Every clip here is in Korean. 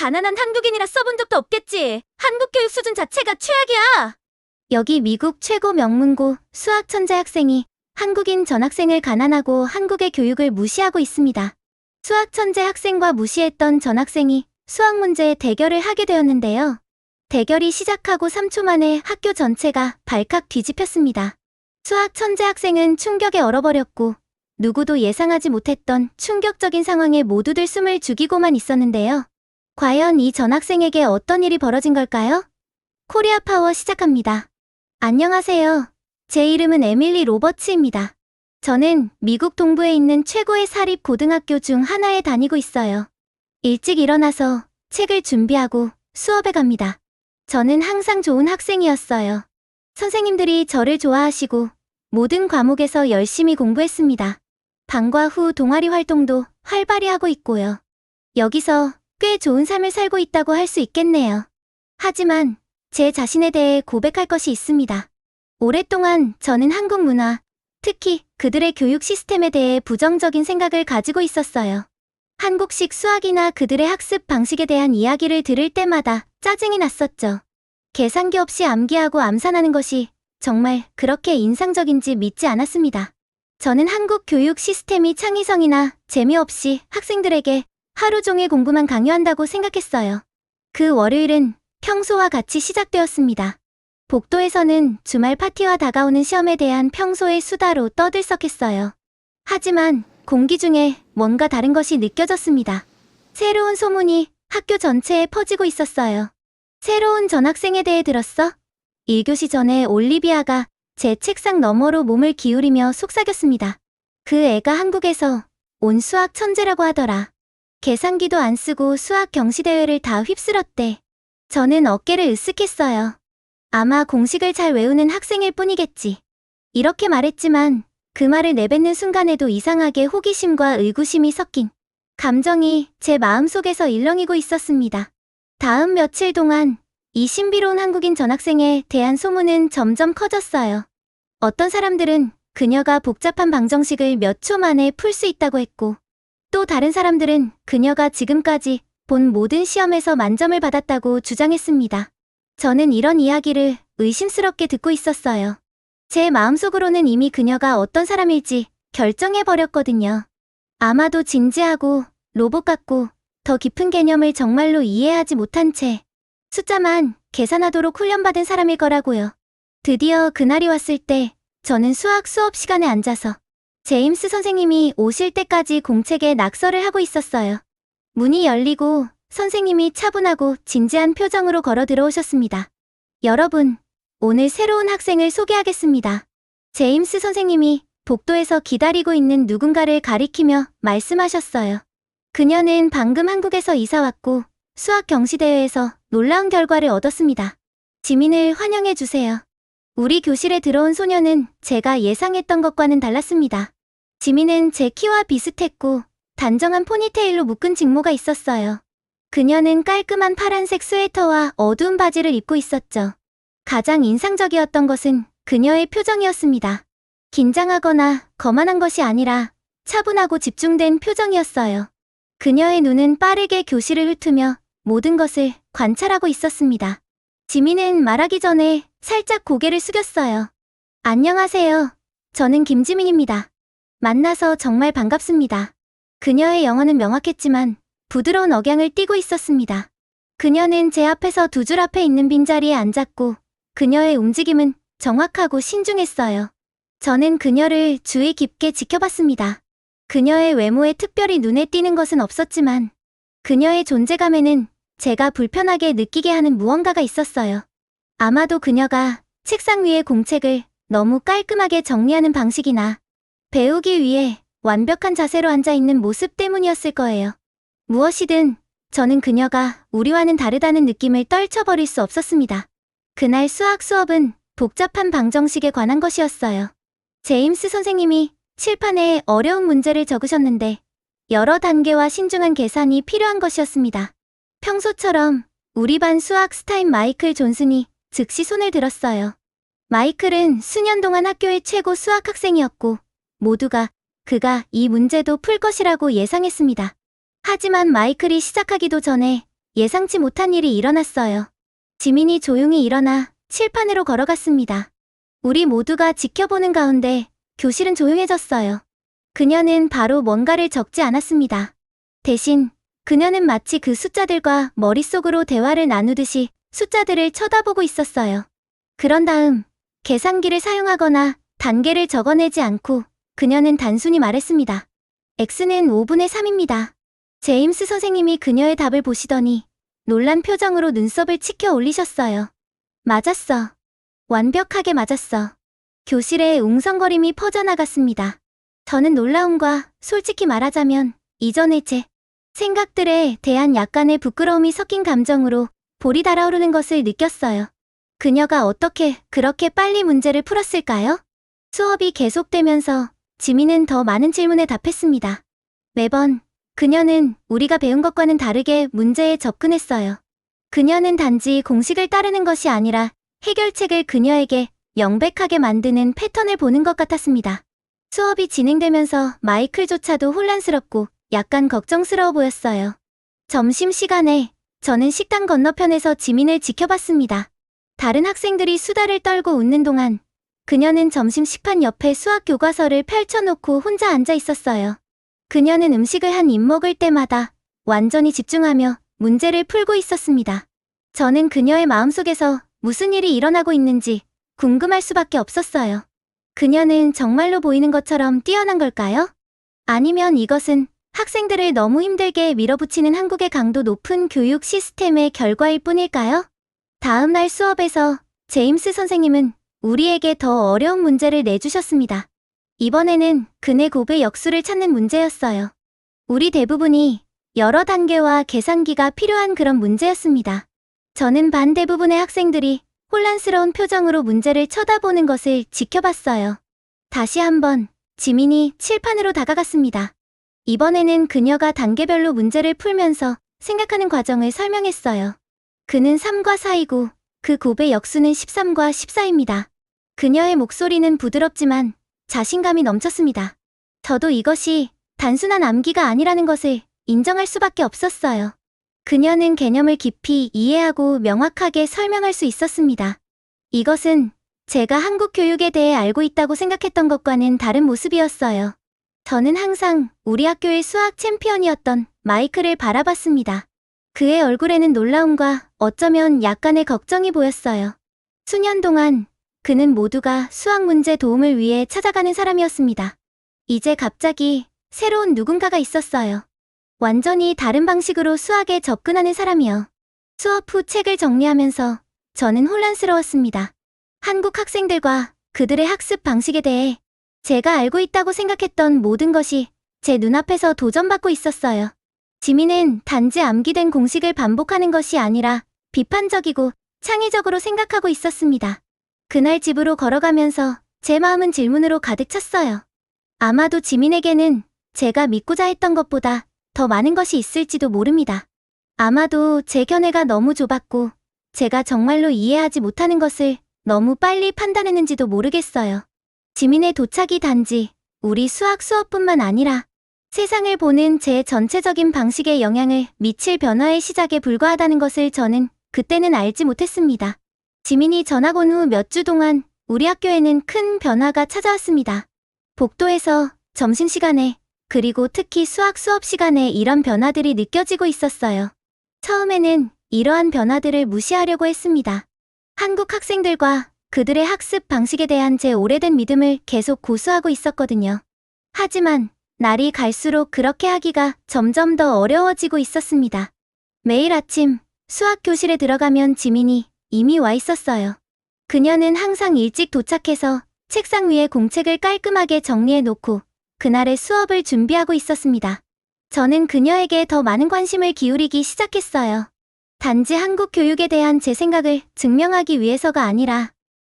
가난한 한국인이라 써본 적도 없겠지. 한국 교육 수준 자체가 최악이야. 여기 미국 최고 명문고 수학 천재 학생이 한국인 전학생을 가난하고 한국의 교육을 무시하고 있습니다. 수학 천재 학생과 무시했던 전학생이 수학 문제에 대결을 하게 되었는데요. 대결이 시작하고 3초 만에 학교 전체가 발칵 뒤집혔습니다. 수학 천재 학생은 충격에 얼어버렸고 누구도 예상하지 못했던 충격적인 상황에 모두들 숨을 죽이고만 있었는데요. 과연 이 전학생에게 어떤 일이 벌어진 걸까요? 코리아 파워 시작합니다. 안녕하세요. 제 이름은 에밀리 로버츠입니다. 저는 미국 동부에 있는 최고의 사립 고등학교 중 하나에 다니고 있어요. 일찍 일어나서 책을 준비하고 수업에 갑니다. 저는 항상 좋은 학생이었어요. 선생님들이 저를 좋아하시고 모든 과목에서 열심히 공부했습니다. 방과 후 동아리 활동도 활발히 하고 있고요. 여기서 꽤 좋은 삶을 살고 있다고 할 수 있겠네요. 하지만 제 자신에 대해 고백할 것이 있습니다. 오랫동안 저는 한국 문화, 특히 그들의 교육 시스템에 대해 부정적인 생각을 가지고 있었어요. 한국식 수학이나 그들의 학습 방식에 대한 이야기를 들을 때마다 짜증이 났었죠. 계산기 없이 암기하고 암산하는 것이 정말 그렇게 인상적인지 믿지 않았습니다. 저는 한국 교육 시스템이 창의성이나 재미없이 학생들에게 하루 종일 공부만 강요한다고 생각했어요. 그 월요일은 평소와 같이 시작되었습니다. 복도에서는 주말 파티와 다가오는 시험에 대한 평소의 수다로 떠들썩했어요. 하지만 공기 중에 뭔가 다른 것이 느껴졌습니다. 새로운 소문이 학교 전체에 퍼지고 있었어요. 새로운 전학생에 대해 들었어? 1교시 전에 올리비아가 제 책상 너머로 몸을 기울이며 속삭였습니다. 그 애가 한국에서 온 수학 천재라고 하더라. 계산기도 안 쓰고 수학 경시대회를 다 휩쓸었대. 저는 어깨를 으쓱했어요. 아마 공식을 잘 외우는 학생일 뿐이겠지. 이렇게 말했지만 그 말을 내뱉는 순간에도 이상하게 호기심과 의구심이 섞인 감정이 제 마음속에서 일렁이고 있었습니다. 다음 며칠 동안 이 신비로운 한국인 전학생에 대한 소문은 점점 커졌어요. 어떤 사람들은 그녀가 복잡한 방정식을 몇 초 만에 풀 수 있다고 했고, 또 다른 사람들은 그녀가 지금까지 본 모든 시험에서 만점을 받았다고 주장했습니다. 저는 이런 이야기를 의심스럽게 듣고 있었어요. 제 마음속으로는 이미 그녀가 어떤 사람일지 결정해버렸거든요. 아마도 진지하고 로봇 같고 더 깊은 개념을 정말로 이해하지 못한 채 숫자만 계산하도록 훈련받은 사람일 거라고요. 드디어 그날이 왔을 때 저는 수학 수업 시간에 앉아서 제임스 선생님이 오실 때까지 공책에 낙서를 하고 있었어요. 문이 열리고 선생님이 차분하고 진지한 표정으로 걸어 들어오셨습니다. 여러분, 오늘 새로운 학생을 소개하겠습니다. 제임스 선생님이 복도에서 기다리고 있는 누군가를 가리키며 말씀하셨어요. 그녀는 방금 한국에서 이사 왔고 수학 경시대회에서 놀라운 결과를 얻었습니다. 지민을 환영해주세요. 우리 교실에 들어온 소녀는 제가 예상했던 것과는 달랐습니다. 지민은 제 키와 비슷했고 단정한 포니테일로 묶은 직모가 있었어요. 그녀는 깔끔한 파란색 스웨터와 어두운 바지를 입고 있었죠. 가장 인상적이었던 것은 그녀의 표정이었습니다. 긴장하거나 거만한 것이 아니라 차분하고 집중된 표정이었어요. 그녀의 눈은 빠르게 교실을 훑으며 모든 것을 관찰하고 있었습니다. 지민은 말하기 전에 살짝 고개를 숙였어요. 안녕하세요. 저는 김지민입니다. 만나서 정말 반갑습니다. 그녀의 영어는 명확했지만 부드러운 억양을 띠고 있었습니다. 그녀는 제 앞에서 두 줄 앞에 있는 빈자리에 앉았고 그녀의 움직임은 정확하고 신중했어요. 저는 그녀를 주의 깊게 지켜봤습니다. 그녀의 외모에 특별히 눈에 띄는 것은 없었지만 그녀의 존재감에는 제가 불편하게 느끼게 하는 무언가가 있었어요. 아마도 그녀가 책상 위의 공책을 너무 깔끔하게 정리하는 방식이나 배우기 위해 완벽한 자세로 앉아있는 모습 때문이었을 거예요. 무엇이든 저는 그녀가 우리와는 다르다는 느낌을 떨쳐버릴 수 없었습니다. 그날 수학 수업은 복잡한 방정식에 관한 것이었어요. 제임스 선생님이 칠판에 어려운 문제를 적으셨는데 여러 단계와 신중한 계산이 필요한 것이었습니다. 평소처럼 우리 반 수학 스타인 마이클 존슨이 즉시 손을 들었어요. 마이클은 수년 동안 학교의 최고 수학 학생이었고 모두가 그가 이 문제도 풀 것이라고 예상했습니다. 하지만 마이클이 시작하기도 전에 예상치 못한 일이 일어났어요. 지민이 조용히 일어나 칠판으로 걸어갔습니다. 우리 모두가 지켜보는 가운데 교실은 조용해졌어요. 그녀는 바로 뭔가를 적지 않았습니다. 대신 그녀는 마치 그 숫자들과 머릿속으로 대화를 나누듯이 숫자들을 쳐다보고 있었어요. 그런 다음 계산기를 사용하거나 단계를 적어내지 않고 그녀는 단순히 말했습니다. X는 5분의 3입니다. 제임스 선생님이 그녀의 답을 보시더니 놀란 표정으로 눈썹을 치켜 올리셨어요. 맞았어. 완벽하게 맞았어. 교실에 웅성거림이 퍼져나갔습니다. 저는 놀라움과 솔직히 말하자면 이전의 제 생각들에 대한 약간의 부끄러움이 섞인 감정으로 볼이 달아오르는 것을 느꼈어요. 그녀가 어떻게 그렇게 빨리 문제를 풀었을까요? 수업이 계속되면서 지민은 더 많은 질문에 답했습니다. 매번 그녀는 우리가 배운 것과는 다르게 문제에 접근했어요. 그녀는 단지 공식을 따르는 것이 아니라 해결책을 그녀에게 명백하게 만드는 패턴을 보는 것 같았습니다. 수업이 진행되면서 마이클조차도 혼란스럽고 약간 걱정스러워 보였어요. 점심시간에 저는 식당 건너편에서 지민을 지켜봤습니다. 다른 학생들이 수다를 떨고 웃는 동안 그녀는 점심 식판 옆에 수학 교과서를 펼쳐놓고 혼자 앉아 있었어요. 그녀는 음식을 한 입 먹을 때마다 완전히 집중하며 문제를 풀고 있었습니다. 저는 그녀의 마음속에서 무슨 일이 일어나고 있는지 궁금할 수밖에 없었어요. 그녀는 정말로 보이는 것처럼 뛰어난 걸까요? 아니면 이것은 학생들을 너무 힘들게 밀어붙이는 한국의 강도 높은 교육 시스템의 결과일 뿐일까요? 다음 날 수업에서 제임스 선생님은 우리에게 더 어려운 문제를 내주셨습니다. 이번에는 근의 곱의 역수를 찾는 문제였어요. 우리 대부분이 여러 단계와 계산기가 필요한 그런 문제였습니다. 저는 반 대부분의 학생들이 혼란스러운 표정으로 문제를 쳐다보는 것을 지켜봤어요. 다시 한번 지민이 칠판으로 다가갔습니다. 이번에는 그녀가 단계별로 문제를 풀면서 생각하는 과정을 설명했어요. 그는 3과 4이고 그 곱의 역수는 13과 14입니다. 그녀의 목소리는 부드럽지만 자신감이 넘쳤습니다. 저도 이것이 단순한 암기가 아니라는 것을 인정할 수밖에 없었어요. 그녀는 개념을 깊이 이해하고 명확하게 설명할 수 있었습니다. 이것은 제가 한국 교육에 대해 알고 있다고 생각했던 것과는 다른 모습이었어요. 저는 항상 우리 학교의 수학 챔피언이었던 마이클을 바라봤습니다. 그의 얼굴에는 놀라움과 어쩌면 약간의 걱정이 보였어요. 수년 동안 그는 모두가 수학 문제 도움을 위해 찾아가는 사람이었습니다. 이제 갑자기 새로운 누군가가 있었어요. 완전히 다른 방식으로 수학에 접근하는 사람이요. 수업 후 책을 정리하면서 저는 혼란스러웠습니다. 한국 학생들과 그들의 학습 방식에 대해 제가 알고 있다고 생각했던 모든 것이 제 눈앞에서 도전받고 있었어요. 지민은 단지 암기된 공식을 반복하는 것이 아니라 비판적이고 창의적으로 생각하고 있었습니다. 그날 집으로 걸어가면서 제 마음은 질문으로 가득 찼어요. 아마도 지민에게는 제가 믿고자 했던 것보다 더 많은 것이 있을지도 모릅니다. 아마도 제 견해가 너무 좁았고 제가 정말로 이해하지 못하는 것을 너무 빨리 판단했는지도 모르겠어요. 지민의 도착이 단지 우리 수학 수업뿐만 아니라 세상을 보는 제 전체적인 방식에 영향을 미칠 변화의 시작에 불과하다는 것을 저는 그때는 알지 못했습니다. 지민이 전학 온 후 몇 주 동안 우리 학교에는 큰 변화가 찾아왔습니다. 복도에서 점심시간에 그리고 특히 수학 수업 시간에 이런 변화들이 느껴지고 있었어요. 처음에는 이러한 변화들을 무시하려고 했습니다. 한국 학생들과 그들의 학습 방식에 대한 제 오래된 믿음을 계속 고수하고 있었거든요. 하지만 날이 갈수록 그렇게 하기가 점점 더 어려워지고 있었습니다. 매일 아침 수학 교실에 들어가면 지민이 이미 와 있었어요. 그녀는 항상 일찍 도착해서 책상 위에 공책을 깔끔하게 정리해 놓고 그날의 수업을 준비하고 있었습니다. 저는 그녀에게 더 많은 관심을 기울이기 시작했어요. 단지 한국 교육에 대한 제 생각을 증명하기 위해서가 아니라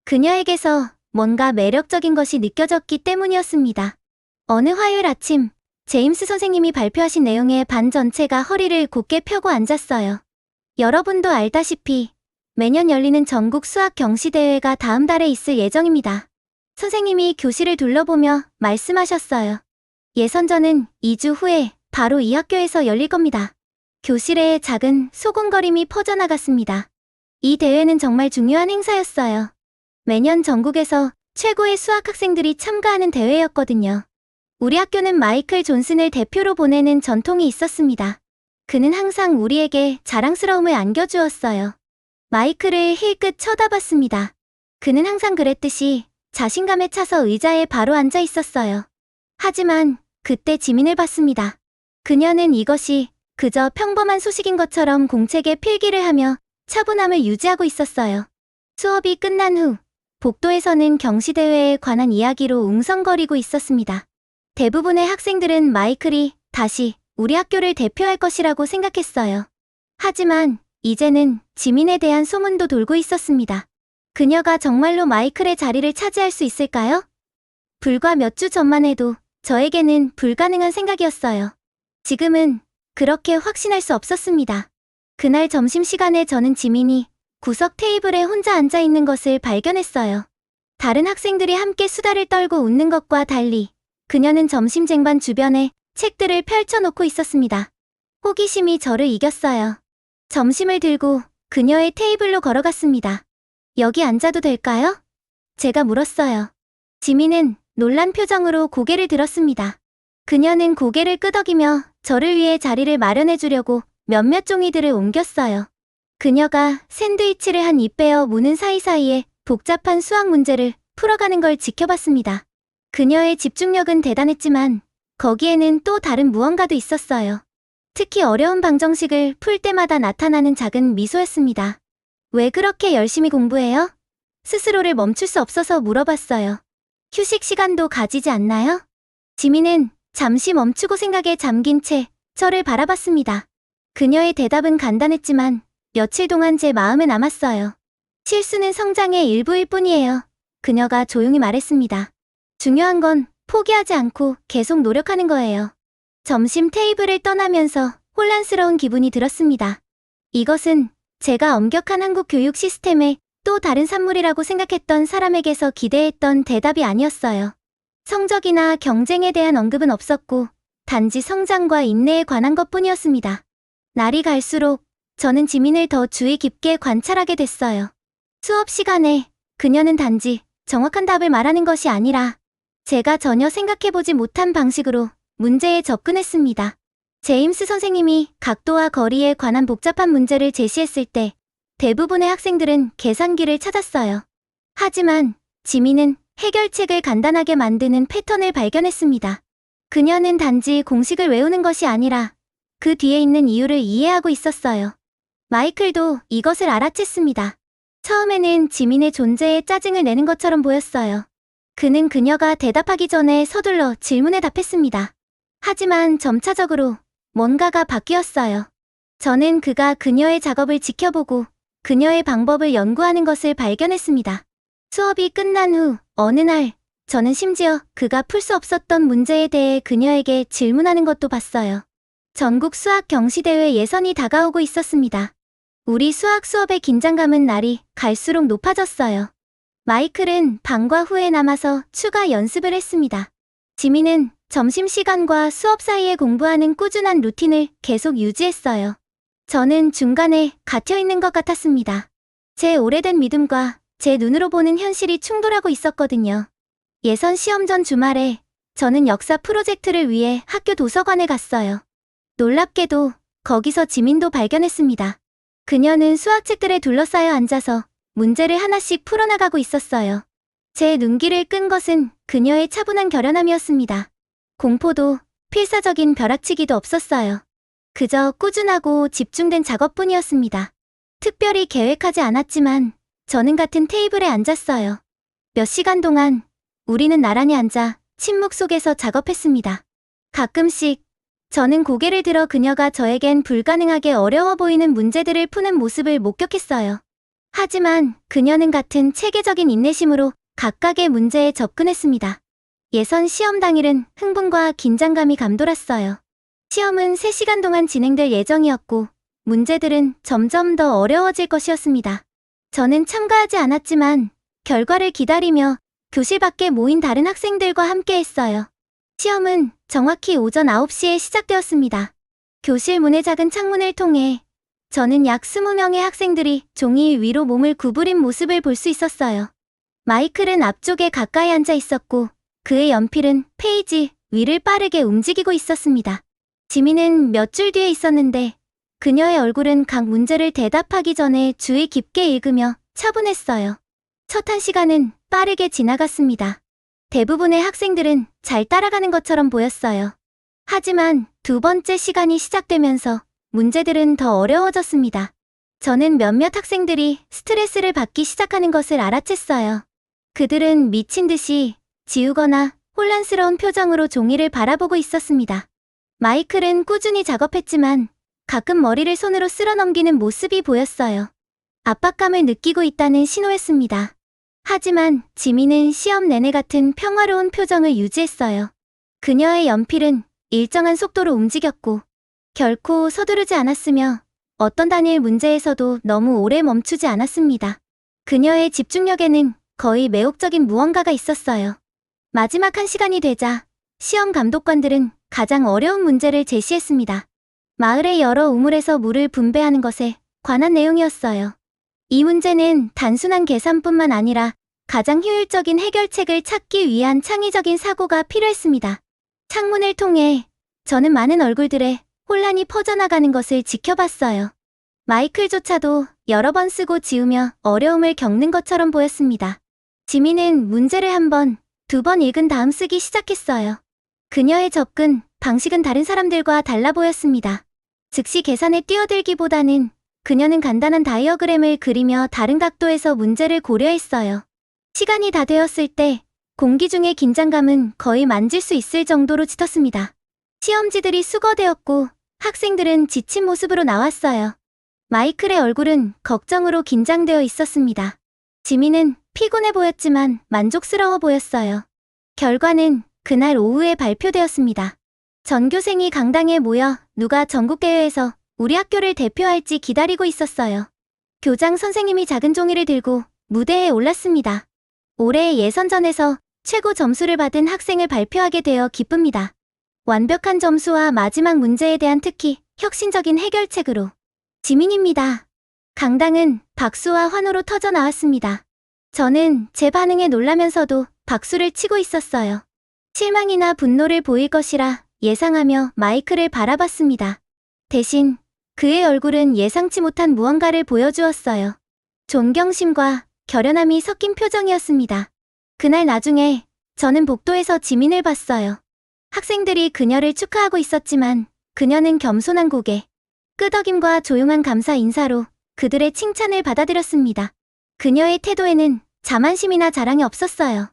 그녀에게서 뭔가 매력적인 것이 느껴졌기 때문이었습니다. 어느 화요일 아침, 제임스 선생님이 발표하신 내용의 반 전체가 허리를 곧게 펴고 앉았어요. 여러분도 알다시피 매년 열리는 전국 수학 경시대회가 다음 달에 있을 예정입니다. 선생님이 교실을 둘러보며 말씀하셨어요. 예선전은 2주 후에 바로 이 학교에서 열릴 겁니다. 교실에 작은 소곤거림이 퍼져나갔습니다. 이 대회는 정말 중요한 행사였어요. 매년 전국에서 최고의 수학 학생들이 참가하는 대회였거든요. 우리 학교는 마이클 존슨을 대표로 보내는 전통이 있었습니다. 그는 항상 우리에게 자랑스러움을 안겨주었어요. 마이클을 힐끗 쳐다봤습니다. 그는 항상 그랬듯이 자신감에 차서 의자에 바로 앉아 있었어요. 하지만 그때 지민을 봤습니다. 그녀는 이것이 그저 평범한 소식인 것처럼 공책에 필기를 하며 차분함을 유지하고 있었어요. 수업이 끝난 후 복도에서는 경시대회에 관한 이야기로 웅성거리고 있었습니다. 대부분의 학생들은 마이클이 다시 우리 학교를 대표할 것이라고 생각했어요. 하지만 이제는 지민에 대한 소문도 돌고 있었습니다. 그녀가 정말로 마이클의 자리를 차지할 수 있을까요? 불과 몇 주 전만 해도 저에게는 불가능한 생각이었어요. 지금은 그렇게 확신할 수 없었습니다. 그날 점심시간에 저는 지민이 구석 테이블에 혼자 앉아 있는 것을 발견했어요. 다른 학생들이 함께 수다를 떨고 웃는 것과 달리 그녀는 점심 쟁반 주변에 책들을 펼쳐놓고 있었습니다. 호기심이 저를 이겼어요. 점심을 들고 그녀의 테이블로 걸어갔습니다. 여기 앉아도 될까요? 제가 물었어요. 지민은 놀란 표정으로 고개를 들었습니다. 그녀는 고개를 끄덕이며 저를 위해 자리를 마련해 주려고 몇몇 종이들을 옮겼어요. 그녀가 샌드위치를 한 입 베어 무는 사이사이에 복잡한 수학 문제를 풀어가는 걸 지켜봤습니다. 그녀의 집중력은 대단했지만 거기에는 또 다른 무언가도 있었어요. 특히 어려운 방정식을 풀 때마다 나타나는 작은 미소였습니다. 왜 그렇게 열심히 공부해요? 스스로를 멈출 수 없어서 물어봤어요. 휴식 시간도 가지지 않나요? 지민은 잠시 멈추고 생각에 잠긴 채 저를 바라봤습니다. 그녀의 대답은 간단했지만 며칠 동안 제 마음에 남았어요. 실수는 성장의 일부일 뿐이에요. 그녀가 조용히 말했습니다. 중요한 건 포기하지 않고 계속 노력하는 거예요. 점심 테이블을 떠나면서 혼란스러운 기분이 들었습니다. 이것은 제가 엄격한 한국 교육 시스템의 또 다른 산물이라고 생각했던 사람에게서 기대했던 대답이 아니었어요. 성적이나 경쟁에 대한 언급은 없었고 단지 성장과 인내에 관한 것뿐이었습니다. 날이 갈수록 저는 지민을 더 주의 깊게 관찰하게 됐어요. 수업 시간에 그녀는 단지 정확한 답을 말하는 것이 아니라 제가 전혀 생각해보지 못한 방식으로 문제에 접근했습니다. 제임스 선생님이 각도와 거리에 관한 복잡한 문제를 제시했을 때 대부분의 학생들은 계산기를 찾았어요. 하지만 지민은 해결책을 간단하게 만드는 패턴을 발견했습니다. 그녀는 단지 공식을 외우는 것이 아니라 그 뒤에 있는 이유를 이해하고 있었어요. 마이클도 이것을 알아챘습니다. 처음에는 지민의 존재에 짜증을 내는 것처럼 보였어요. 그는 그녀가 대답하기 전에 서둘러 질문에 답했습니다. 하지만 점차적으로 뭔가가 바뀌었어요. 저는 그가 그녀의 작업을 지켜보고 그녀의 방법을 연구하는 것을 발견했습니다. 수업이 끝난 후 어느 날 저는 심지어 그가 풀 수 없었던 문제에 대해 그녀에게 질문하는 것도 봤어요. 전국 수학 경시대회 예선이 다가오고 있었습니다. 우리 수학 수업의 긴장감은 날이 갈수록 높아졌어요. 마이클은 방과 후에 남아서 추가 연습을 했습니다. 지민은 점심시간과 수업 사이에 공부하는 꾸준한 루틴을 계속 유지했어요. 저는 중간에 갇혀있는 것 같았습니다. 제 오래된 믿음과 제 눈으로 보는 현실이 충돌하고 있었거든요. 예선 시험 전 주말에 저는 역사 프로젝트를 위해 학교 도서관에 갔어요. 놀랍게도 거기서 지민도 발견했습니다. 그녀는 수학책들에 둘러싸여 앉아서 문제를 하나씩 풀어나가고 있었어요. 제 눈길을 끈 것은 그녀의 차분한 결연함이었습니다. 공포도 필사적인 벼락치기도 없었어요. 그저 꾸준하고 집중된 작업뿐이었습니다. 특별히 계획하지 않았지만 저는 같은 테이블에 앉았어요. 몇 시간 동안 우리는 나란히 앉아 침묵 속에서 작업했습니다. 가끔씩 저는 고개를 들어 그녀가 저에겐 불가능하게 어려워 보이는 문제들을 푸는 모습을 목격했어요. 하지만 그녀는 같은 체계적인 인내심으로 각각의 문제에 접근했습니다. 예선 시험 당일은 흥분과 긴장감이 감돌았어요. 시험은 3시간 동안 진행될 예정이었고 문제들은 점점 더 어려워질 것이었습니다. 저는 참가하지 않았지만 결과를 기다리며 교실 밖에 모인 다른 학생들과 함께 했어요. 시험은 정확히 오전 9시에 시작되었습니다. 교실 문의 작은 창문을 통해 저는 약 20명의 학생들이 종이 위로 몸을 구부린 모습을 볼 수 있었어요. 마이클은 앞쪽에 가까이 앉아 있었고 그의 연필은 페이지 위를 빠르게 움직이고 있었습니다. 지민은 몇 줄 뒤에 있었는데 그녀의 얼굴은 각 문제를 대답하기 전에 주의 깊게 읽으며 차분했어요. 첫 한 시간은 빠르게 지나갔습니다. 대부분의 학생들은 잘 따라가는 것처럼 보였어요. 하지만 두 번째 시간이 시작되면서 문제들은 더 어려워졌습니다. 저는 몇몇 학생들이 스트레스를 받기 시작하는 것을 알아챘어요. 그들은 미친 듯이 지우거나 혼란스러운 표정으로 종이를 바라보고 있었습니다. 마이클은 꾸준히 작업했지만 가끔 머리를 손으로 쓸어 넘기는 모습이 보였어요. 압박감을 느끼고 있다는 신호였습니다. 하지만 지민은 시험 내내 같은 평화로운 표정을 유지했어요. 그녀의 연필은 일정한 속도로 움직였고 결코 서두르지 않았으며 어떤 단일 문제에서도 너무 오래 멈추지 않았습니다. 그녀의 집중력에는 거의 매혹적인 무언가가 있었어요. 마지막 한 시간이 되자 시험 감독관들은 가장 어려운 문제를 제시했습니다. 마을의 여러 우물에서 물을 분배하는 것에 관한 내용이었어요. 이 문제는 단순한 계산뿐만 아니라 가장 효율적인 해결책을 찾기 위한 창의적인 사고가 필요했습니다. 창문을 통해 저는 많은 얼굴들의 혼란이 퍼져나가는 것을 지켜봤어요. 마이클조차도 여러 번 쓰고 지우며 어려움을 겪는 것처럼 보였습니다. 지민은 문제를 한 번, 두 번 읽은 다음 쓰기 시작했어요. 그녀의 접근 방식은 다른 사람들과 달라 보였습니다. 즉시 계산에 뛰어들기보다는 그녀는 간단한 다이어그램을 그리며 다른 각도에서 문제를 고려했어요. 시간이 다 되었을 때 공기 중의 긴장감은 거의 만질 수 있을 정도로 짙었습니다. 시험지들이 수거되었고 학생들은 지친 모습으로 나왔어요. 마이클의 얼굴은 걱정으로 긴장되어 있었습니다. 지민은 피곤해 보였지만 만족스러워 보였어요. 결과는 그날 오후에 발표되었습니다. 전교생이 강당에 모여 누가 전국대회에서 우리 학교를 대표할지 기다리고 있었어요. 교장 선생님이 작은 종이를 들고 무대에 올랐습니다. 올해 예선전에서 최고 점수를 받은 학생을 발표하게 되어 기쁩니다. 완벽한 점수와 마지막 문제에 대한 특히 혁신적인 해결책으로. 지민입니다. 강당은 박수와 환호로 터져 나왔습니다. 저는 제 반응에 놀라면서도 박수를 치고 있었어요. 실망이나 분노를 보일 것이라 예상하며 마이클을 바라봤습니다. 대신 그의 얼굴은 예상치 못한 무언가를 보여주었어요. 존경심과 결연함이 섞인 표정이었습니다. 그날 나중에 저는 복도에서 지민을 봤어요. 학생들이 그녀를 축하하고 있었지만 그녀는 겸손한 고개, 끄덕임과 조용한 감사 인사로 그들의 칭찬을 받아들였습니다. 그녀의 태도에는 자만심이나 자랑이 없었어요.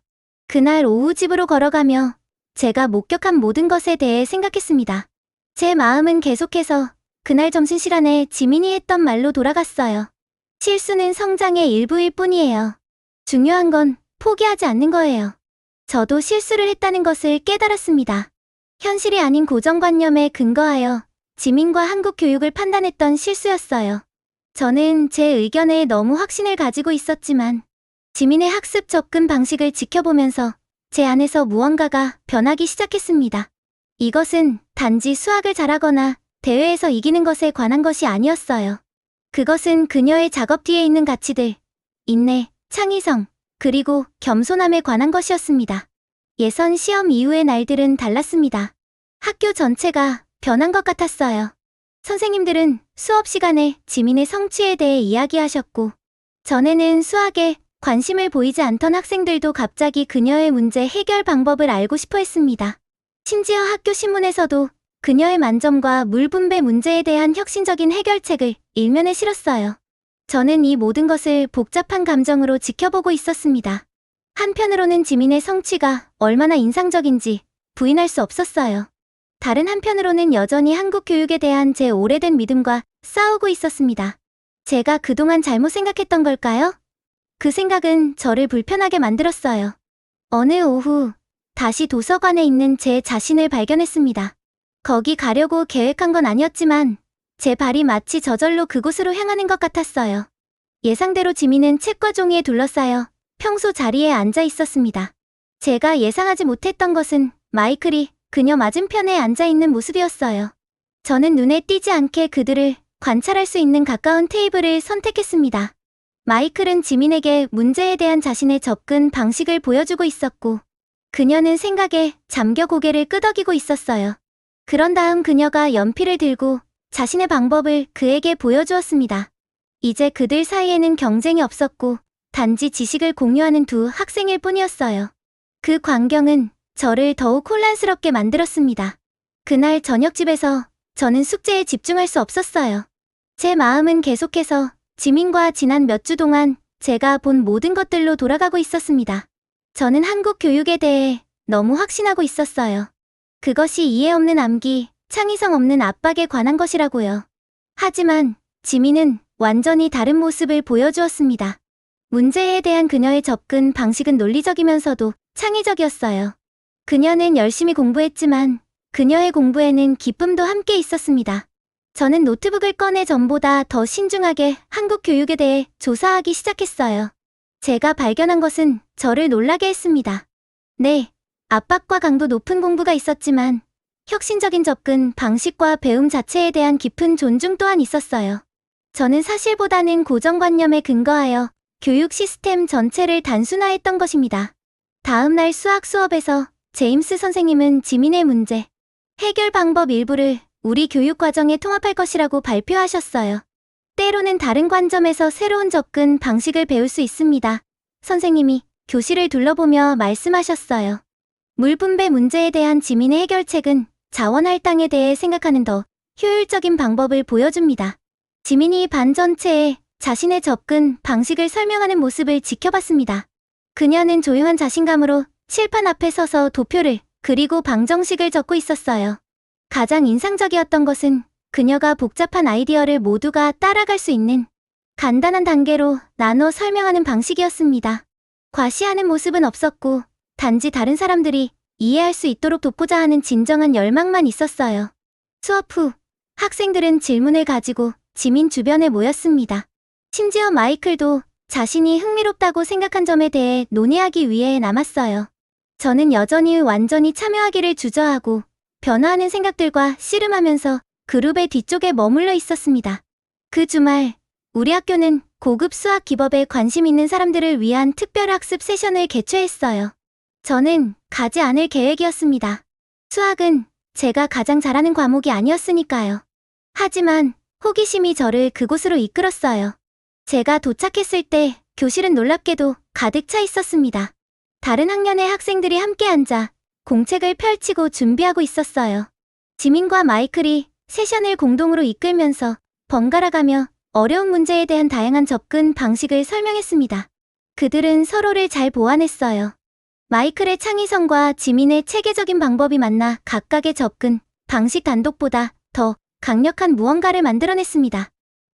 그날 오후 집으로 걸어가며 제가 목격한 모든 것에 대해 생각했습니다. 제 마음은 계속해서 그날 점심시간에 지민이 했던 말로 돌아갔어요. 실수는 성장의 일부일 뿐이에요. 중요한 건 포기하지 않는 거예요. 저도 실수를 했다는 것을 깨달았습니다. 현실이 아닌 고정관념에 근거하여 지민과 한국 교육을 판단했던 실수였어요. 저는 제 의견에 너무 확신을 가지고 있었지만 지민의 학습 접근 방식을 지켜보면서 제 안에서 무언가가 변하기 시작했습니다. 이것은 단지 수학을 잘하거나 대회에서 이기는 것에 관한 것이 아니었어요. 그것은 그녀의 작업 뒤에 있는 가치들, 인내, 창의성, 그리고 겸손함에 관한 것이었습니다. 예선 시험 이후의 날들은 달랐습니다. 학교 전체가 변한 것 같았어요. 선생님들은 수업 시간에 지민의 성취에 대해 이야기하셨고, 전에는 수학에 관심을 보이지 않던 학생들도 갑자기 그녀의 문제 해결 방법을 알고 싶어 했습니다. 심지어 학교 신문에서도 그녀의 만점과 물 분배 문제에 대한 혁신적인 해결책을 일면에 실었어요. 저는 이 모든 것을 복잡한 감정으로 지켜보고 있었습니다. 한편으로는 지민의 성취가 얼마나 인상적인지 부인할 수 없었어요. 다른 한편으로는 여전히 한국 교육에 대한 제 오래된 믿음과 싸우고 있었습니다. 제가 그동안 잘못 생각했던 걸까요? 그 생각은 저를 불편하게 만들었어요. 어느 오후 다시 도서관에 있는 제 자신을 발견했습니다. 거기 가려고 계획한 건 아니었지만 제 발이 마치 저절로 그곳으로 향하는 것 같았어요. 예상대로 지민은 책과 종이에 둘러싸여 평소 자리에 앉아 있었습니다. 제가 예상하지 못했던 것은 마이클이 그녀 맞은편에 앉아 있는 모습이었어요. 저는 눈에 띄지 않게 그들을 관찰할 수 있는 가까운 테이블을 선택했습니다. 마이클은 지민에게 문제에 대한 자신의 접근 방식을 보여주고 있었고, 그녀는 생각에 잠겨 고개를 끄덕이고 있었어요. 그런 다음 그녀가 연필을 들고 자신의 방법을 그에게 보여주었습니다. 이제 그들 사이에는 경쟁이 없었고 단지 지식을 공유하는 두 학생일 뿐이었어요. 그 광경은 저를 더욱 혼란스럽게 만들었습니다. 그날 저녁집에서 저는 숙제에 집중할 수 없었어요. 제 마음은 계속해서 지민과 지난 몇 주 동안 제가 본 모든 것들로 돌아가고 있었습니다. 저는 한국 교육에 대해 너무 확신하고 있었어요. 그것이 이해 없는 암기, 창의성 없는 압박에 관한 것이라고요. 하지만 지민은 완전히 다른 모습을 보여주었습니다. 문제에 대한 그녀의 접근 방식은 논리적이면서도 창의적이었어요. 그녀는 열심히 공부했지만 그녀의 공부에는 기쁨도 함께 있었습니다. 저는 노트북을 꺼내 전보다 더 신중하게 한국 교육에 대해 조사하기 시작했어요. 제가 발견한 것은 저를 놀라게 했습니다. 네, 압박과 강도 높은 공부가 있었지만 혁신적인 접근 방식과 배움 자체에 대한 깊은 존중 또한 있었어요. 저는 사실보다는 고정관념에 근거하여 교육 시스템 전체를 단순화했던 것입니다. 다음 날 수학 수업에서 제임스 선생님은 지민의 문제 해결 방법 일부를 우리 교육 과정에 통합할 것이라고 발표하셨어요. 때로는 다른 관점에서 새로운 접근 방식을 배울 수 있습니다. 선생님이 교실을 둘러보며 말씀하셨어요. 물 분배 문제에 대한 지민의 해결책은 자원 할당에 대해 생각하는 더 효율적인 방법을 보여줍니다. 지민이 반 전체에 자신의 접근 방식을 설명하는 모습을 지켜봤습니다. 그녀는 조용한 자신감으로 칠판 앞에 서서 도표를 그리고 방정식을 적고 있었어요. 가장 인상적이었던 것은 그녀가 복잡한 아이디어를 모두가 따라갈 수 있는 간단한 단계로 나눠 설명하는 방식이었습니다. 과시하는 모습은 없었고 단지 다른 사람들이 이해할 수 있도록 돕고자 하는 진정한 열망만 있었어요. 수업 후 학생들은 질문을 가지고 지민 주변에 모였습니다. 심지어 마이클도 자신이 흥미롭다고 생각한 점에 대해 논의하기 위해 남았어요. 저는 여전히 완전히 참여하기를 주저하고 변화하는 생각들과 씨름하면서 그룹의 뒤쪽에 머물러 있었습니다. 그 주말 우리 학교는 고급 수학 기법에 관심 있는 사람들을 위한 특별 학습 세션을 개최했어요. 저는 가지 않을 계획이었습니다. 수학은 제가 가장 잘하는 과목이 아니었으니까요. 하지만 호기심이 저를 그곳으로 이끌었어요. 제가 도착했을 때 교실은 놀랍게도 가득 차 있었습니다. 다른 학년의 학생들이 함께 앉아 공책을 펼치고 준비하고 있었어요. 지민과 마이클이 세션을 공동으로 이끌면서 번갈아가며 어려운 문제에 대한 다양한 접근 방식을 설명했습니다. 그들은 서로를 잘 보완했어요. 마이클의 창의성과 지민의 체계적인 방법이 만나 각각의 접근 방식 단독보다 더 강력한 무언가를 만들어냈습니다.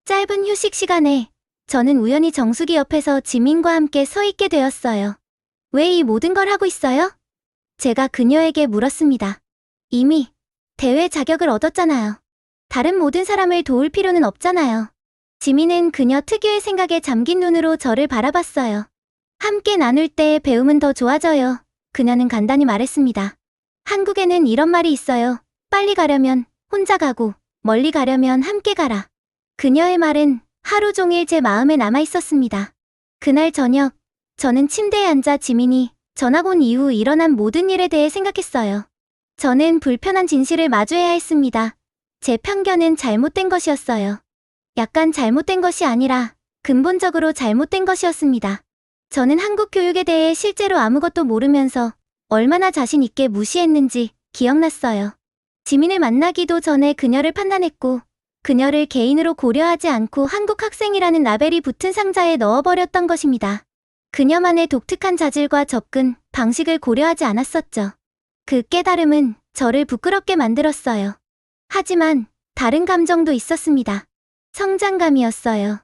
짧은 휴식 시간에 저는 우연히 정수기 옆에서 지민과 함께 서 있게 되었어요. 왜 이 모든 걸 하고 있어요? 제가 그녀에게 물었습니다. 이미 대회 자격을 얻었잖아요. 다른 모든 사람을 도울 필요는 없잖아요. 지민은 그녀 특유의 생각에 잠긴 눈으로 저를 바라봤어요. 함께 나눌 때 배움은 더 좋아져요. 그녀는 간단히 말했습니다. 한국에는 이런 말이 있어요. 빨리 가려면 혼자 가고 멀리 가려면 함께 가라. 그녀의 말은 하루 종일 제 마음에 남아 있었습니다. 그날 저녁 저는 침대에 앉아 지민이 전학 온 이후 일어난 모든 일에 대해 생각했어요. 저는 불편한 진실을 마주해야 했습니다. 제 편견은 잘못된 것이었어요. 약간 잘못된 것이 아니라 근본적으로 잘못된 것이었습니다. 저는 한국 교육에 대해 실제로 아무것도 모르면서 얼마나 자신 있게 무시했는지 기억났어요. 지민을 만나기도 전에 그녀를 판단했고 그녀를 개인으로 고려하지 않고 한국 학생이라는 라벨이 붙은 상자에 넣어버렸던 것입니다. 그녀만의 독특한 자질과 접근 방식을 고려하지 않았었죠. 그 깨달음은 저를 부끄럽게 만들었어요. 하지만 다른 감정도 있었습니다. 성장감이었어요.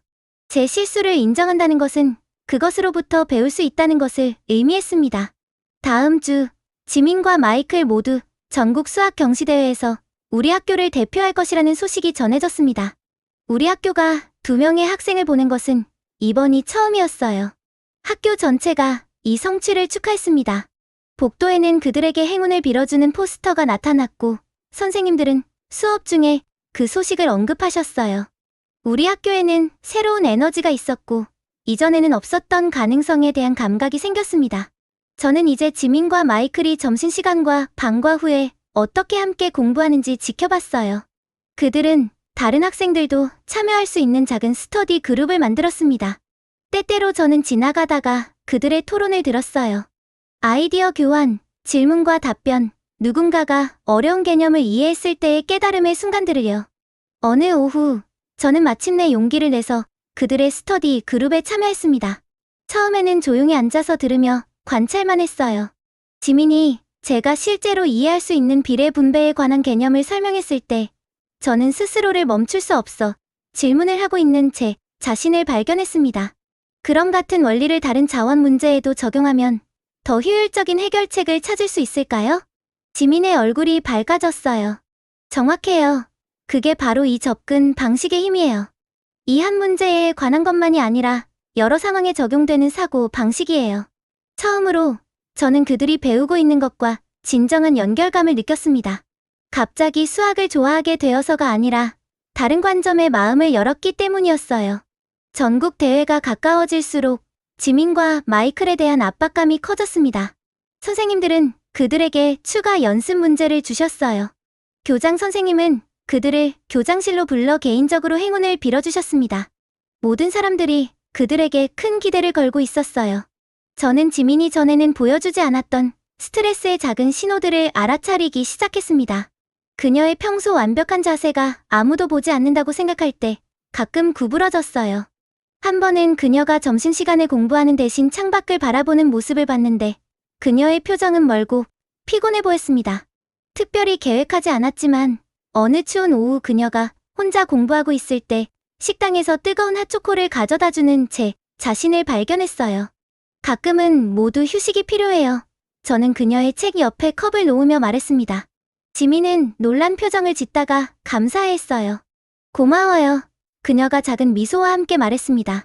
제 실수를 인정한다는 것은 그것으로부터 배울 수 있다는 것을 의미했습니다. 다음 주 지민과 마이클 모두 전국 수학 경시대회에서 우리 학교를 대표할 것이라는 소식이 전해졌습니다. 우리 학교가 2명의 학생을 보낸 것은 이번이 처음이었어요. 학교 전체가 이 성취를 축하했습니다. 복도에는 그들에게 행운을 빌어주는 포스터가 나타났고 선생님들은 수업 중에 그 소식을 언급하셨어요. 우리 학교에는 새로운 에너지가 있었고 이전에는 없었던 가능성에 대한 감각이 생겼습니다. 저는 이제 지민과 마이클이 점심시간과 방과 후에 어떻게 함께 공부하는지 지켜봤어요. 그들은 다른 학생들도 참여할 수 있는 작은 스터디 그룹을 만들었습니다. 때때로 저는 지나가다가 그들의 토론을 들었어요. 아이디어 교환, 질문과 답변, 누군가가 어려운 개념을 이해했을 때의 깨달음의 순간들을요. 어느 오후, 저는 마침내 용기를 내서 그들의 스터디 그룹에 참여했습니다. 처음에는 조용히 앉아서 들으며 관찰만 했어요. 지민이 제가 실제로 이해할 수 있는 비례 분배에 관한 개념을 설명했을 때 저는 스스로를 멈출 수 없어 질문을 하고 있는 제 자신을 발견했습니다. 그럼 같은 원리를 다른 자원 문제에도 적용하면 더 효율적인 해결책을 찾을 수 있을까요? 지민의 얼굴이 밝아졌어요. 정확해요. 그게 바로 이 접근 방식의 힘이에요. 이 한 문제에 관한 것만이 아니라 여러 상황에 적용되는 사고 방식이에요. 처음으로 저는 그들이 배우고 있는 것과 진정한 연결감을 느꼈습니다. 갑자기 수학을 좋아하게 되어서가 아니라 다른 관점에 마음을 열었기 때문이었어요. 전국 대회가 가까워질수록 지민과 마이클에 대한 압박감이 커졌습니다. 선생님들은 그들에게 추가 연습 문제를 주셨어요. 교장 선생님은 그들을 교장실로 불러 개인적으로 행운을 빌어주셨습니다. 모든 사람들이 그들에게 큰 기대를 걸고 있었어요. 저는 지민이 전에는 보여주지 않았던 스트레스의 작은 신호들을 알아차리기 시작했습니다. 그녀의 평소 완벽한 자세가 아무도 보지 않는다고 생각할 때 가끔 구부러졌어요. 한 번은 그녀가 점심시간에 공부하는 대신 창밖을 바라보는 모습을 봤는데 그녀의 표정은 멀고 피곤해 보였습니다. 특별히 계획하지 않았지만 어느 추운 오후 그녀가 혼자 공부하고 있을 때 식당에서 뜨거운 핫초코를 가져다주는 제 자신을 발견했어요. 가끔은 모두 휴식이 필요해요. 저는 그녀의 책 옆에 컵을 놓으며 말했습니다. 지민은 놀란 표정을 짓다가 감사해했어요. 고마워요. 그녀가 작은 미소와 함께 말했습니다.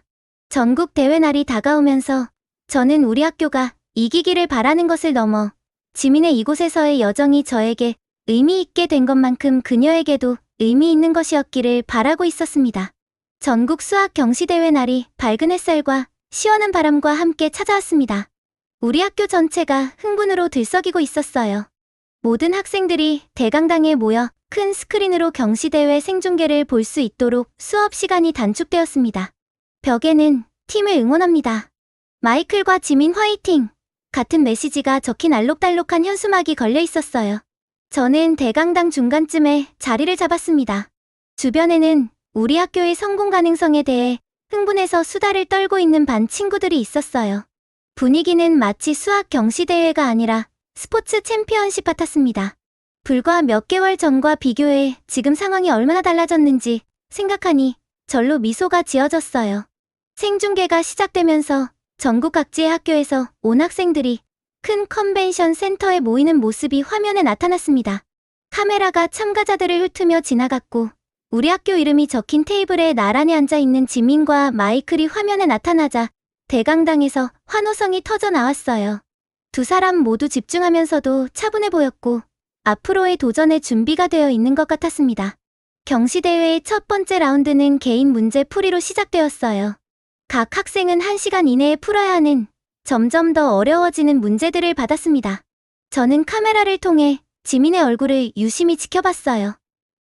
전국 대회 날이 다가오면서 저는 우리 학교가 이기기를 바라는 것을 넘어 지민의 이곳에서의 여정이 저에게 의미 있게 된 것만큼 그녀에게도 의미 있는 것이었기를 바라고 있었습니다. 전국 수학 경시대회 날이 밝은 햇살과 시원한 바람과 함께 찾아왔습니다. 우리 학교 전체가 흥분으로 들썩이고 있었어요. 모든 학생들이 대강당에 모여 큰 스크린으로 경시대회 생중계를 볼 수 있도록 수업 시간이 단축되었습니다. 벽에는 팀을 응원합니다. 마이클과 지민 화이팅! 같은 메시지가 적힌 알록달록한 현수막이 걸려 있었어요. 저는 대강당 중간쯤에 자리를 잡았습니다. 주변에는 우리 학교의 성공 가능성에 대해 흥분해서 수다를 떨고 있는 반 친구들이 있었어요. 분위기는 마치 수학 경시대회가 아니라 스포츠 챔피언십 같았습니다. 불과 몇 개월 전과 비교해 지금 상황이 얼마나 달라졌는지 생각하니 절로 미소가 지어졌어요. 생중계가 시작되면서 전국 각지의 학교에서 온 학생들이 큰 컨벤션 센터에 모이는 모습이 화면에 나타났습니다. 카메라가 참가자들을 훑으며 지나갔고 우리 학교 이름이 적힌 테이블에 나란히 앉아있는 지민과 마이클이 화면에 나타나자 대강당에서 환호성이 터져 나왔어요. 두 사람 모두 집중하면서도 차분해 보였고 앞으로의 도전에 준비가 되어 있는 것 같았습니다. 경시대회의 첫 번째 라운드는 개인 문제 풀이로 시작되었어요. 각 학생은 1시간 이내에 풀어야 하는 점점 더 어려워지는 문제들을 받았습니다. 저는 카메라를 통해 지민의 얼굴을 유심히 지켜봤어요.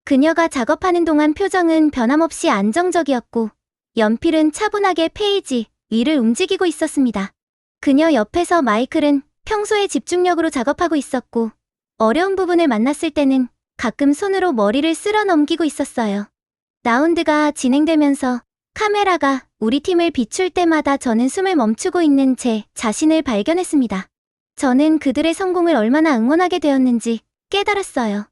그녀가 작업하는 동안 표정은 변함없이 안정적이었고 연필은 차분하게 페이지 위를 움직이고 있었습니다. 그녀 옆에서 마이클은 평소에 집중력으로 작업하고 있었고 어려운 부분을 만났을 때는 가끔 손으로 머리를 쓸어 넘기고 있었어요. 라운드가 진행되면서 카메라가 우리 팀을 비출 때마다 저는 숨을 멈추고 있는 제 자신을 발견했습니다. 저는 그들의 성공을 얼마나 응원하게 되었는지 깨달았어요.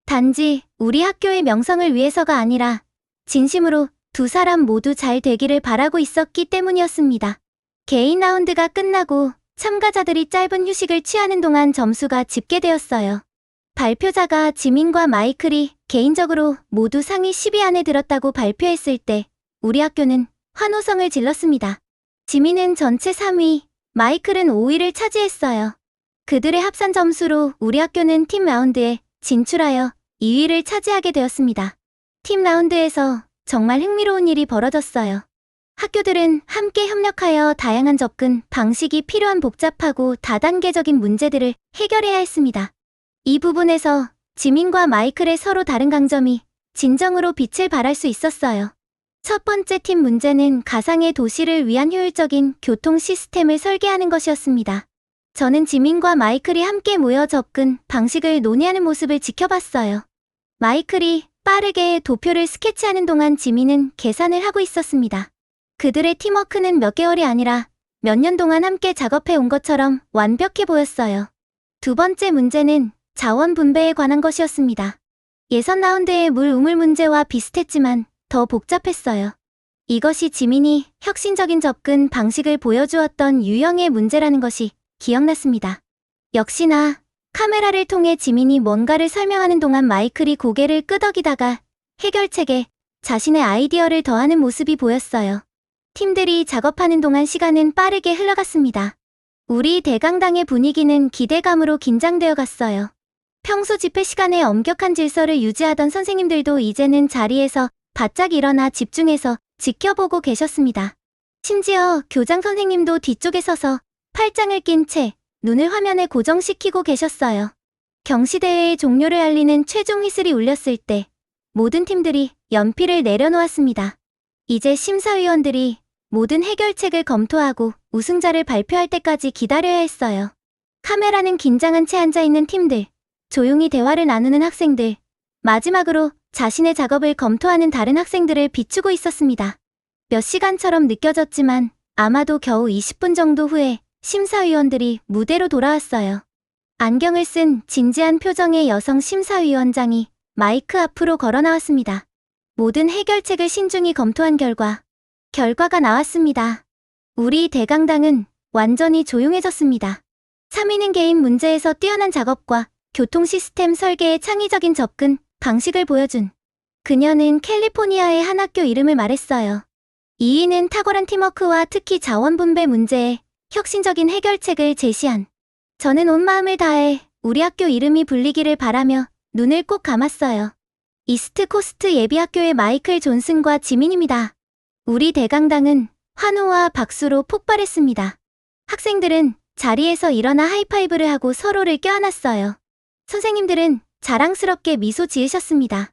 단지 우리 학교의 명성을 위해서가 아니라 진심으로 두 사람 모두 잘 되기를 바라고 있었기 때문이었습니다. 개인 라운드가 끝나고 참가자들이 짧은 휴식을 취하는 동안 점수가 집계되었어요. 발표자가 지민과 마이클이 개인적으로 모두 상위 10위 안에 들었다고 발표했을 때 우리 학교는 환호성을 질렀습니다. 지민은 전체 3위, 마이클은 5위를 차지했어요. 그들의 합산 점수로 우리 학교는 팀 라운드에 진출하여 2위를 차지하게 되었습니다. 팀 라운드에서 정말 흥미로운 일이 벌어졌어요. 학교들은 함께 협력하여 다양한 접근 방식이 필요한 복잡하고 다단계적인 문제들을 해결해야 했습니다. 이 부분에서 지민과 마이클의 서로 다른 강점이 진정으로 빛을 발할 수 있었어요. 첫 번째 팀 문제는 가상의 도시를 위한 효율적인 교통 시스템을 설계하는 것이었습니다. 저는 지민과 마이클이 함께 모여 접근 방식을 논의하는 모습을 지켜봤어요. 마이클이 빠르게 도표를 스케치하는 동안 지민은 계산을 하고 있었습니다. 그들의 팀워크는 몇 개월이 아니라 몇 년 동안 함께 작업해 온 것처럼 완벽해 보였어요. 두 번째 문제는 자원 분배에 관한 것이었습니다. 예선 라운드의 물 우물 문제와 비슷했지만 더 복잡했어요. 이것이 지민이 혁신적인 접근 방식을 보여주었던 유형의 문제라는 것이 기억났습니다. 역시나 카메라를 통해 지민이 뭔가를 설명하는 동안 마이클이 고개를 끄덕이다가 해결책에 자신의 아이디어를 더하는 모습이 보였어요. 팀들이 작업하는 동안 시간은 빠르게 흘러갔습니다. 우리 대강당의 분위기는 기대감으로 긴장되어 갔어요. 평소 집회 시간에 엄격한 질서를 유지하던 선생님들도 이제는 자리에서 바짝 일어나 집중해서 지켜보고 계셨습니다. 심지어 교장 선생님도 뒤쪽에 서서 팔짱을 낀 채 눈을 화면에 고정시키고 계셨어요. 경시대회의 종료를 알리는 최종 휘슬이 울렸을 때 모든 팀들이 연필을 내려놓았습니다. 이제 심사위원들이 모든 해결책을 검토하고 우승자를 발표할 때까지 기다려야 했어요. 카메라는 긴장한 채 앉아있는 팀들, 조용히 대화를 나누는 학생들, 마지막으로 자신의 작업을 검토하는 다른 학생들을 비추고 있었습니다. 몇 시간처럼 느껴졌지만 아마도 겨우 20분 정도 후에 심사위원들이 무대로 돌아왔어요. 안경을 쓴 진지한 표정의 여성 심사위원장이 마이크 앞으로 걸어 나왔습니다. 모든 해결책을 신중히 검토한 결과가 나왔습니다. 우리 대강당은 완전히 조용해졌습니다. 3위는 개인 문제에서 뛰어난 작업과 교통 시스템 설계의 창의적인 접근 방식을 보여준 그녀는 캘리포니아의 한 학교 이름을 말했어요. 2위는 탁월한 팀워크와 특히 자원 분배 문제에 혁신적인 해결책을 제시한 저는 온 마음을 다해 우리 학교 이름이 불리기를 바라며 눈을 꼭 감았어요. 이스트 코스트 예비학교의 마이클 존슨과 지민입니다. 우리 대강당은 환호와 박수로 폭발했습니다. 학생들은 자리에서 일어나 하이파이브를 하고 서로를 껴안았어요. 선생님들은 자랑스럽게 미소 지으셨습니다.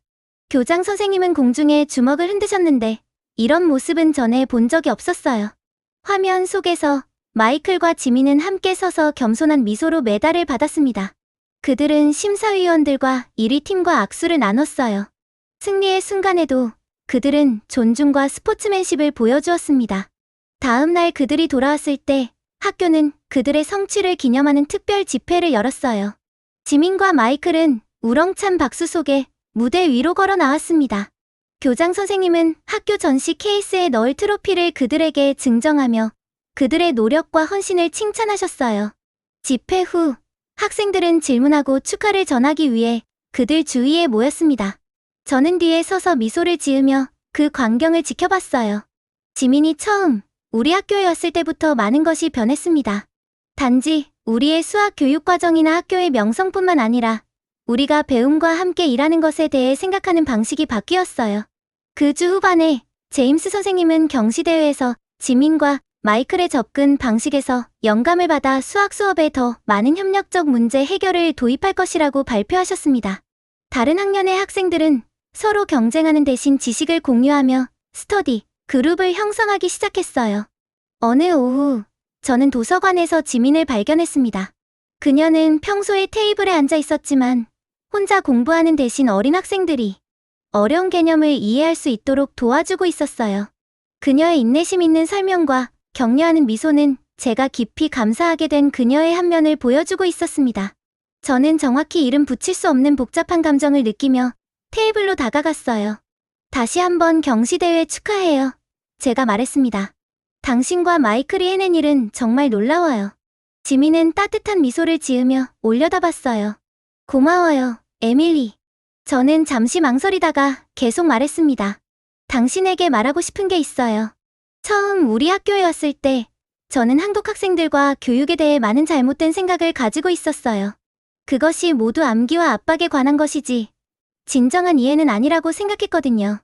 교장 선생님은 공중에 주먹을 흔드셨는데 이런 모습은 전에 본 적이 없었어요. 화면 속에서 마이클과 지민은 함께 서서 겸손한 미소로 메달을 받았습니다. 그들은 심사위원들과 1위 팀과 악수를 나눴어요. 승리의 순간에도 그들은 존중과 스포츠맨십을 보여주었습니다. 다음 날 그들이 돌아왔을 때 학교는 그들의 성취를 기념하는 특별 집회를 열었어요. 지민과 마이클은 우렁찬 박수 속에 무대 위로 걸어 나왔습니다. 교장 선생님은 학교 전시 케이스에 넣을 트로피를 그들에게 증정하며 그들의 노력과 헌신을 칭찬하셨어요. 집회 후 학생들은 질문하고 축하를 전하기 위해 그들 주위에 모였습니다. 저는 뒤에 서서 미소를 지으며 그 광경을 지켜봤어요. 지민이 처음 우리 학교에 왔을 때부터 많은 것이 변했습니다. 단지 우리의 수학 교육 과정이나 학교의 명성뿐만 아니라 우리가 배움과 함께 일하는 것에 대해 생각하는 방식이 바뀌었어요. 그 주 후반에 제임스 선생님은 경시대회에서 지민과 마이클의 접근 방식에서 영감을 받아 수학 수업에 더 많은 협력적 문제 해결을 도입할 것이라고 발표하셨습니다. 다른 학년의 학생들은 서로 경쟁하는 대신 지식을 공유하며 스터디 그룹을 형성하기 시작했어요. 어느 오후 저는 도서관에서 지민을 발견했습니다. 그녀는 평소에 테이블에 앉아 있었지만 혼자 공부하는 대신 어린 학생들이 어려운 개념을 이해할 수 있도록 도와주고 있었어요. 그녀의 인내심 있는 설명과 격려하는 미소는 제가 깊이 감사하게 된 그녀의 한 면을 보여주고 있었습니다. 저는 정확히 이름 붙일 수 없는 복잡한 감정을 느끼며 테이블로 다가갔어요. 다시 한번 경시대회 축하해요. 제가 말했습니다. 당신과 마이클이 해낸 일은 정말 놀라워요. 지민은 따뜻한 미소를 지으며 올려다봤어요. 고마워요, 에밀리. 저는 잠시 망설이다가 계속 말했습니다. 당신에게 말하고 싶은 게 있어요. 처음 우리 학교에 왔을 때 저는 한국 학생들과 교육에 대해 많은 잘못된 생각을 가지고 있었어요. 그것이 모두 암기와 압박에 관한 것이지 진정한 이해는 아니라고 생각했거든요.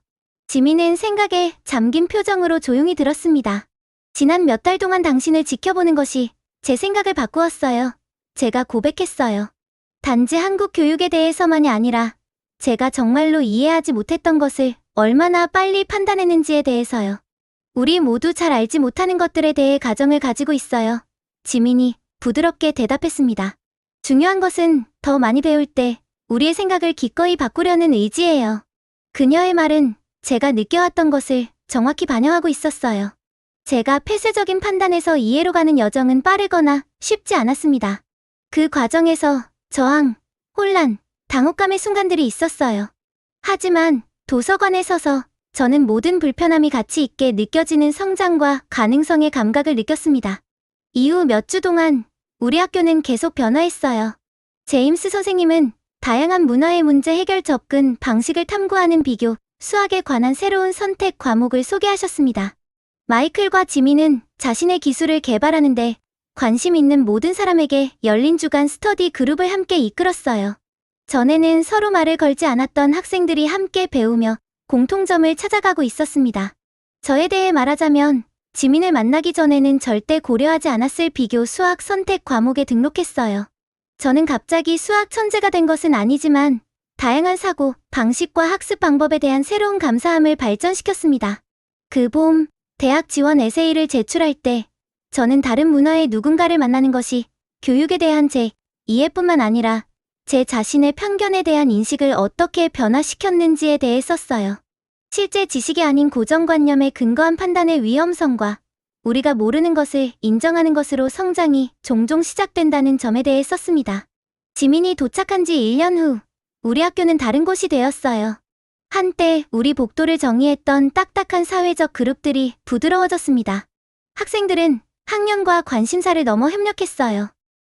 지민은 생각에 잠긴 표정으로 조용히 들었습니다. 지난 몇 달 동안 당신을 지켜보는 것이 제 생각을 바꾸었어요. 제가 고백했어요. 단지 한국 교육에 대해서만이 아니라 제가 정말로 이해하지 못했던 것을 얼마나 빨리 판단했는지에 대해서요. 우리 모두 잘 알지 못하는 것들에 대해 가정을 가지고 있어요. 지민이 부드럽게 대답했습니다. 중요한 것은 더 많이 배울 때 우리의 생각을 기꺼이 바꾸려는 의지예요. 그녀의 말은 제가 느껴왔던 것을 정확히 반영하고 있었어요. 제가 폐쇄적인 판단에서 이해로 가는 여정은 빠르거나 쉽지 않았습니다. 그 과정에서 저항, 혼란, 당혹감의 순간들이 있었어요. 하지만 도서관에 서서 저는 모든 불편함이 가치 있게 느껴지는 성장과 가능성의 감각을 느꼈습니다. 이후 몇 주 동안 우리 학교는 계속 변화했어요. 제임스 선생님은 다양한 문화의 문제 해결 접근 방식을 탐구하는 비교, 수학에 관한 새로운 선택 과목을 소개하셨습니다. 마이클과 지민은 자신의 기술을 개발하는데 관심 있는 모든 사람에게 열린 주간 스터디 그룹을 함께 이끌었어요. 전에는 서로 말을 걸지 않았던 학생들이 함께 배우며 공통점을 찾아가고 있었습니다. 저에 대해 말하자면 지민을 만나기 전에는 절대 고려하지 않았을 비교 수학 선택 과목에 등록했어요. 저는 갑자기 수학 천재가 된 것은 아니지만 다양한 사고, 방식과 학습 방법에 대한 새로운 감사함을 발전시켰습니다. 그 봄, 대학 지원 에세이를 제출할 때 저는 다른 문화의 누군가를 만나는 것이 교육에 대한 제 이해뿐만 아니라 제 자신의 편견에 대한 인식을 어떻게 변화시켰는지에 대해 썼어요. 실제 지식이 아닌 고정관념에 근거한 판단의 위험성과 우리가 모르는 것을 인정하는 것으로 성장이 종종 시작된다는 점에 대해 썼습니다. 지민이 도착한 지 1년 후 우리 학교는 다른 곳이 되었어요. 한때 우리 복도를 정의했던 딱딱한 사회적 그룹들이 부드러워졌습니다. 학생들은 학년과 관심사를 넘어 협력했어요.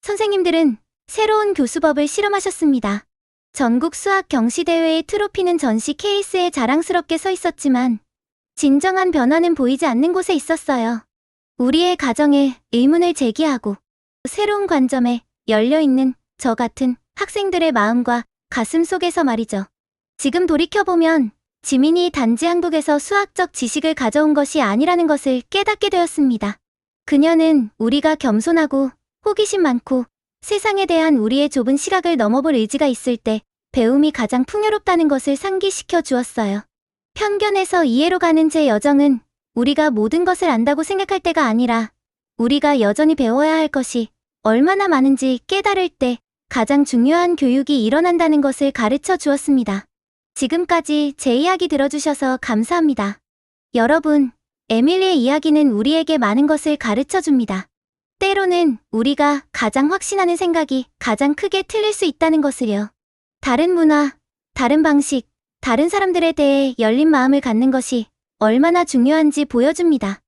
선생님들은 새로운 교수법을 실험하셨습니다. 전국 수학 경시대회의 트로피는 전시 케이스에 자랑스럽게 서 있었지만 진정한 변화는 보이지 않는 곳에 있었어요. 우리의 가정에 의문을 제기하고 새로운 관점에 열려있는 저 같은 학생들의 마음과 가슴 속에서 말이죠. 지금 돌이켜보면 지민이 단지 한국에서 수학적 지식을 가져온 것이 아니라는 것을 깨닫게 되었습니다. 그녀는 우리가 겸손하고 호기심 많고 세상에 대한 우리의 좁은 시각을 넘어볼 의지가 있을 때 배움이 가장 풍요롭다는 것을 상기시켜 주었어요. 편견에서 이해로 가는 제 여정은 우리가 모든 것을 안다고 생각할 때가 아니라 우리가 여전히 배워야 할 것이 얼마나 많은지 깨달을 때 가장 중요한 교육이 일어난다는 것을 가르쳐 주었습니다. 지금까지 제 이야기 들어주셔서 감사합니다. 여러분, 에밀리의 이야기는 우리에게 많은 것을 가르쳐 줍니다. 때로는 우리가 가장 확신하는 생각이 가장 크게 틀릴 수 있다는 것을요. 다른 문화, 다른 방식, 다른 사람들에 대해 열린 마음을 갖는 것이 얼마나 중요한지 보여줍니다.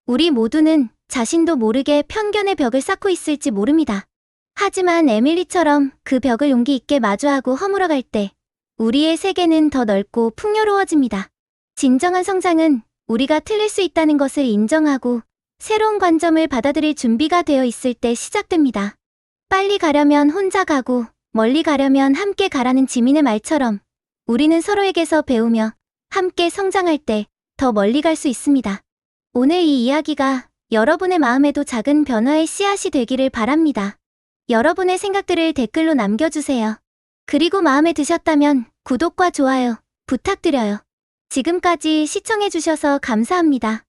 우리 모두는 자신도 모르게 편견의 벽을 쌓고 있을지 모릅니다. 하지만 에밀리처럼 그 벽을 용기 있게 마주하고 허물어갈 때 우리의 세계는 더 넓고 풍요로워집니다. 진정한 성장은 우리가 틀릴 수 있다는 것을 인정하고 새로운 관점을 받아들일 준비가 되어 있을 때 시작됩니다. 빨리 가려면 혼자 가고 멀리 가려면 함께 가라는 지민의 말처럼 우리는 서로에게서 배우며 함께 성장할 때 더 멀리 갈 수 있습니다. 오늘 이 이야기가 여러분의 마음에도 작은 변화의 씨앗이 되기를 바랍니다. 여러분의 생각들을 댓글로 남겨주세요. 그리고 마음에 드셨다면 구독과 좋아요 부탁드려요. 지금까지 시청해주셔서 감사합니다.